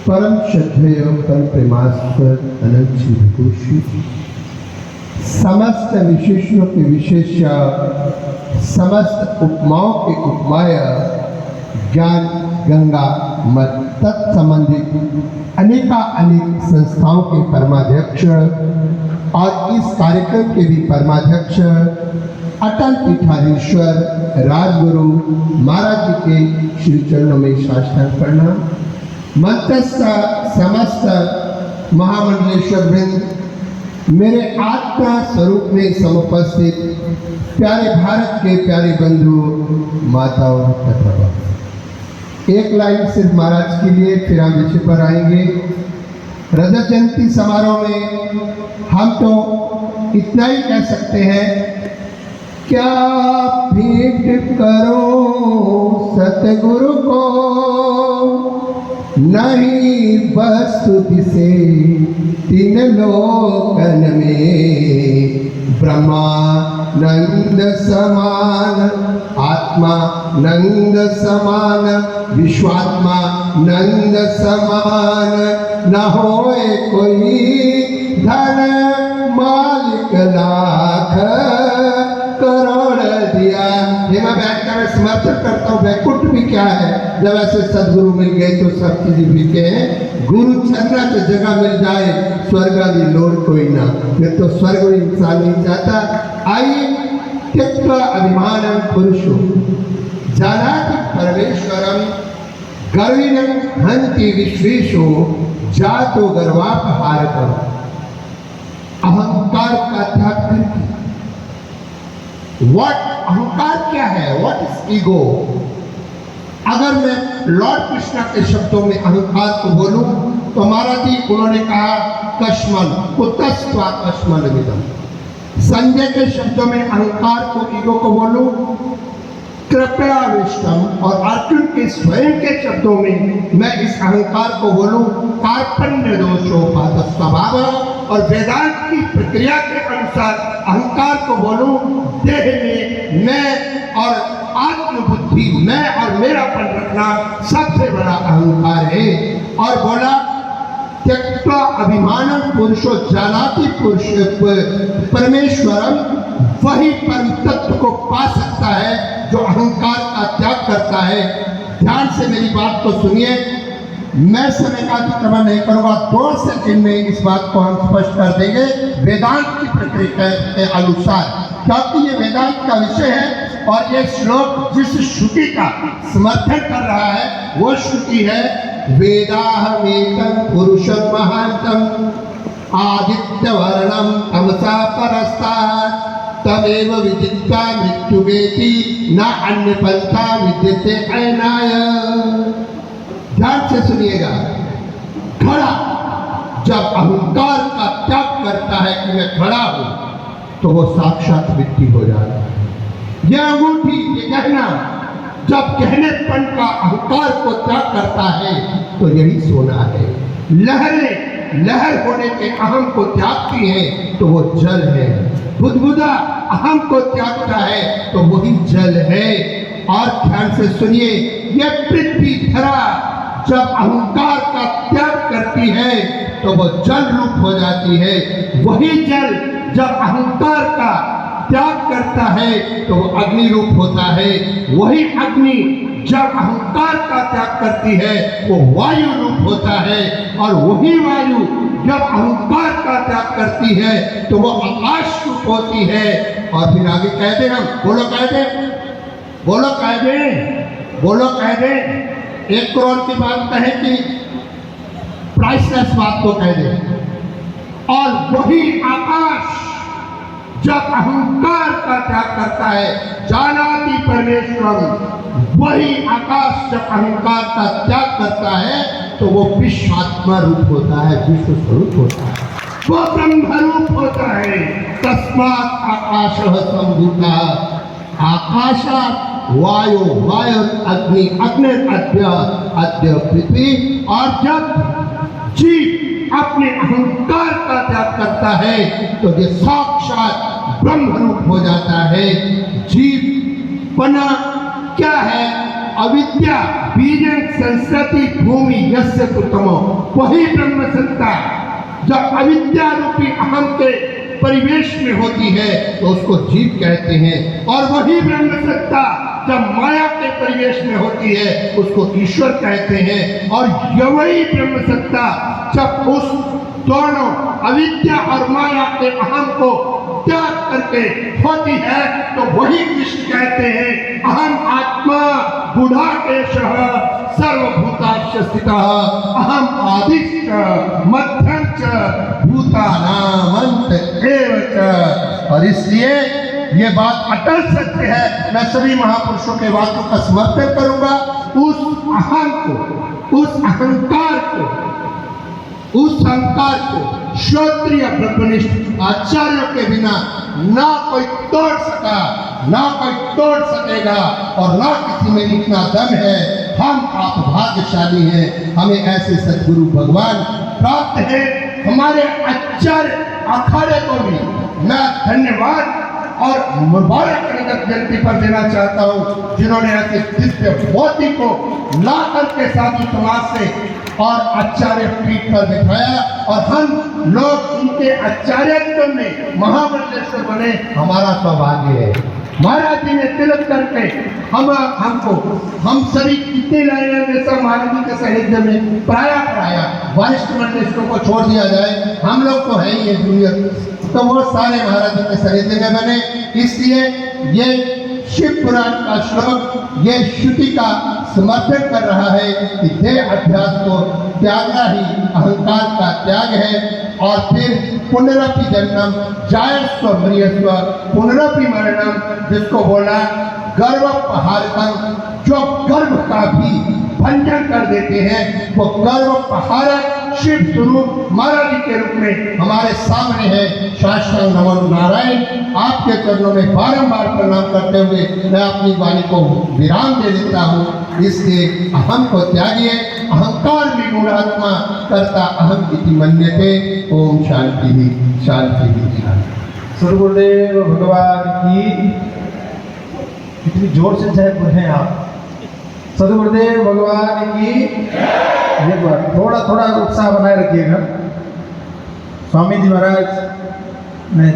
परम श्रद्धेय परम प्रेमास्पद अनंत श्री भिखुश्री समस्त विशेषणों के विशेष समस्त उपमाओं के उपमाय ज्ञान गंगा मत तत्संबंधित अनेक संस्थाओं के परमाध्यक्ष और इस कार्यक्रम के भी परमाध्यक्ष अटल पीठाधीश्वर राजगुरु महाराज जी के श्री चरणों में साष्टांग प्रणाम। मंत्रस्थ समस्त महामंडलेश्वर वृंद, मेरे आत्मा स्वरूप में समुपस्थित प्यारे भारत के प्यारे बंधु माताओं तथा एक लाइन सिर्फ महाराज के लिए, फिर हम विषय पर आएंगे। रजत जयंती समारोह में हम तो इतना ही कह सकते हैं, क्या भेंट करो सतगुरु को, नहीं वस्तु से तीन लोकन में, ब्रह्मानंद समान आत्मा नंद समान विश्वात्मा नंद समान, न होए कोई धन मालिक लाख करोड़ दिया। ये मैं बैठकर मैं समर्थन करता हूँ, वैकुंठ भी क्या है, जब ऐसे सदगुरु मिल गए तो सब चीजें बिके हैं। गुरु चरना से जगह मिल जाए, स्वर्ग आदि लोड़ कोई ना, फिर तो स्वर्ग में इंसान नहीं चाहता। आइए, त्यक्त्वा अभिमानं पुरुषो जानाति परमेश्वरम, गर्विणं हन्ति विश्वेशो जातो गर्वापहारकम्। अहंकार का त्याग करके, अहंकार क्या है, व्हाट इज ईगो। अगर मैं लॉर्ड कृष्णा के शब्दों में अहंकार को बोलूं तो महाराज जी उन्होंने कहा कश्मन कुतस्त्वा कश्मन विदम। संजय के शब्दों में अहंकार को, ईगो को बोलूं कृपया विष्टम, और अर्जुन के स्वयं के शब्दों में मैं इस अहंकार को बोलूं कार्पण्य दोषोपात स्वभाव, और वेदांत की प्रक्रिया के अनुसार अहंकार को बोलूं देह में मैं और आत्मबुद्धि, मैं और मेरापन रखना सबसे बड़ा अहंकार है। और बोला त्यक्त्वा अभिमानं पुरुषो जानाति पुरुष परमेश्वरम, वही परम तत्व को पा सकता है जो अहंकार का त्याग करता है। ध्यान से मेरी बात को सुनिए, मैं समय का अतिक्रमण नहीं करूंगा, 2 सेकंड में इस बात को हम स्पष्ट कर देंगे वेदांत की प्रक्रिया के अनुसार, क्योंकि ये वेदांत का विषय है। और ये श्लोक जिस श्रुति का समर्थन कर रहा है वो श्रुति है वेदाहमेकं पुरुषं महांतम आदित्य वर्णम तमसा परस्तात्, तमेव विदित्वा मृत्युवेति न अन्य पंथा विद्यते अयनाय। ध्यान से सुनिएगा, खड़ा जब अहंकार का त्याग करता है कि मैं खड़ा हूं, तो वो साक्षात मिट्टी हो जाता है। यह अंगूठी, ये गहना, जब गहनेपन का अहंकार को त्याग करता है तो यही सोना है। लहरें लहर होने के अहम को त्यागती हैं तो वो जल है। बुदबुदा अहम को त्यागता है तो वही जल है। और ध्यान से सुनिए, यह पृथ्वी धरा जब अहंकार का त्याग करती है तो वो जल रूप हो जाती है। वही जल जब अहंकार का त्याग करता है तो वो अग्नि रूप होता है। वही अग्नि जब अहंकार का त्याग करती है वो वायु रूप होता है। और वही वायु जब अहंकार का त्याग करती है तो वो आकाश रूप होती है। और फिर आगे कह दे, हम बोलो कह दे, बोलो कह दे, बोलो कह दे, 1 करोड़ की बात कहे कि प्राइसलेस बात को कह दे। और वही आकाश जब अहंकार का त्याग करता है, जानाति परमेश्वरम, वही आकाश जब अहंकार का त्याग करता है तो वो विश्वात्मा रूप होता है, विश्व स्वरूप होता है, वो ब्रह्म रूप होता है। तस्मात् आकाशः सम्भूतः, आकाशात् वायु, वायु अग्नि, अग्नि अद्य पृथ्वी। और जब जीव अपने अहंकार का त्याग करता है तो ये साक्षात ब्रह्म रूप हो जाता है। जीव बना क्या है, अविद्या बीजं संस्कृति भूमि यस्य कुतमो, वही ब्रह्म सत्ता जब अविद्या रूपी अहम के परिवेश में होती है तो उसको जीव कहते हैं, और वही ब्रह्म सत्ता जब माया के परिवेश में होती है उसको ईश्वर कहते हैं। और वही ब्रह्म सत्ता जब उस दोनों अविद्या और माया के अहम को त्याग करके होती है तो वही कृष्ण कहते हैं अहम आत्मा गुडाकेशः सर्वभूताश्च स्थितः अहम आदिश्च मध्यम च भूतानामंत एव च। और इसलिए ये बात अटल सत्य है। मैं सभी महापुरुषों के वाक्यों का समर्थन करूंगा। उस अहम को, उस अहंकार को, उस अहंकार को श्रोत्रिय ब्रह्मनिष्ठ आचार्यों के बिना ना कोई तोड़ सका, ना कोई तोड़ सकेगा, और ना किसी में इतना दम है। हम आप भाग्यशाली हैं, हमें ऐसे सद्गुरु भगवान प्राप्त है। हमारे आचार्य अखाड़े को भी मैं धन्यवाद और मुबारक जयंती पर देना चाहता हूँ, जिन्होंने ऐसे दिव्य मोती को ला करके साधु समाज से और आचार्य पीठ पर बिठाया, और हम लोग उनके आचार्यत्व में महामंडलेश्वर बने, हमारा सौभाग्य है। महाराज जी ने तिलक करके हम सभी कितने लाए हैं जैसा महाराज जी के सानिध्य में प्राया वरिष्ठ मंडलेश्वरों को छोड़ दिया जाए, हम लोग तो है ही है जूनियर, तो वो सारे महाराज जी के सानिध्य में बने। इसलिए ये शिव पुराण का श्लोक ये श्रुति का समर्थन कर रहा है कि देह अध्यास को त्यागना ही अहंकार का त्याग है। और फिर पुनरपि जन्मम जायस्व मृयस्व पुनरपि मरणम, जिसको बोला गर्व पहारकम, जो गर्व का भी भंजन कर देते हैं, वो गर्व पहारक शिव स्वरूप महाराज जी के रूप में हमारे सामने है। शास्त्रांग नमो नारायण। आपके चरणों में बारंबार प्रणाम करते हुए मैं अपनी वाणी को विराम दे देता हूँ। इसलिए अहम को त्यागिए, अहंकार में गुणात्मा करता अहम इति मन्यते। ओम शांति ही शांति ही शांति। सद्गुरुदेव भगवान की, इतनी जोर से जय बोले आप। सद्गुरुदेव भगवान की। ये थोड़ा थोड़ा उत्साह बनाए रखिएगा। स्वामी जी महाराज